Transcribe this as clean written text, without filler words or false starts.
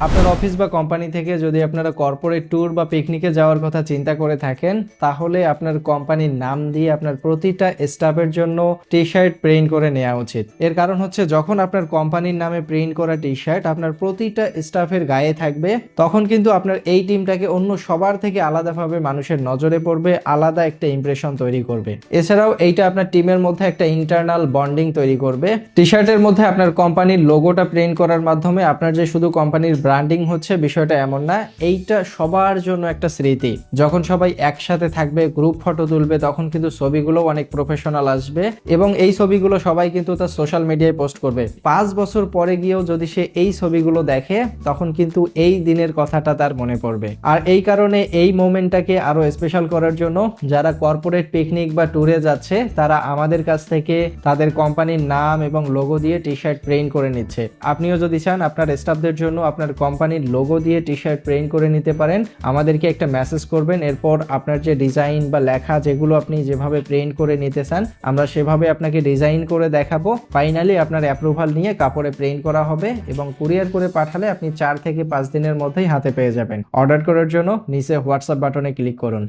আপনার অফিস বা কোম্পানি থেকে যদি আপনারা কর্পোরেট ট্যুর বা পিকনিকে যাওয়ার কথা চিন্তা করে থাকেন, তাহলে আপনার কোম্পানির নাম দিয়ে আপনার প্রতিটা স্টাফের জন্য টি শার্ট প্রিন্ট করে নেওয়া উচিত। এর কারণ হচ্ছে যখন আপনার কোম্পানির নামে প্রিন্ট করা টি শার্ট আপনার প্রতিটা স্টাফের গায়ে থাকবে, তখন কিন্তু আপনার এই টিমটাকে অন্য সবার থেকে আলাদাভাবে মানুষের নজরে পড়বে, আলাদা একটা ইমপ্রেশন তৈরি করবে। এছাড়াও এইটা আপনার টিমের মধ্যে একটা ইন্টারনাল বন্ডিং তৈরি করবে। টি শার্টের মধ্যে আপনার কোম্পানির লোগোটা প্রিন্ট করার মাধ্যমে আপনার যে শুধু কোম্পানির ব্র্যান্ডিং হচ্ছে বিষয়টা এমন না, এইটা সবার জন্য একটা স্মৃতি। যখন সবাই একসাথে থাকবে, গ্রুপ ফটো তুলবে, তখন কিন্তু ছবিগুলো অনেক প্রফেশনাল আসবে এবং এই ছবিগুলো সবাই কিন্তু তার সোশ্যাল মিডিয়ায় পোস্ট করবে। 5 বছর পরে গিয়েও যদি সে এই ছবিগুলো দেখে, তখন কিন্তু এই দিনের কথাটা তার মনে পড়বে। আর এই কারণে এই মোমেন্টটাকে আরো স্পেশাল করার জন্য যারা কর্পোরেট পিকনিক বা ট্যুরে যাচ্ছে, তারা আমাদের কাছ থেকে তাদের কোম্পানির নাম এবং লোগো দিয়ে টি শার্ট প্রিন্ট করে নিচ্ছে। আপনিও যদি চান আপনার স্টাফদের জন্য আপনার কোম্পানির লোগো দিয়ে টি শার্ট প্রিন্ট করে নিতে পারেন, আমাদেরকে একটা মেসেজ করবেন। এরপর আপনার যে ডিজাইন বা লেখা যেগুলো আপনি যেভাবে প্রিন্ট করে নিতে চান, আমরা সেভাবে আপনাকে ডিজাইন করে দেখাবো। ফাইনালি আপনার অ্যাপ্রুভাল নিয়ে কাপড়ে প্রিন্ট করা হবে এবং কুরিয়ার করে পাঠালে আপনি 4 থেকে 5 দিনের মধ্যেই হাতে পেয়ে যাবেন। অর্ডার করার জন্য নিচে হোয়াটসঅ্যাপ বাটনে ক্লিক করুন।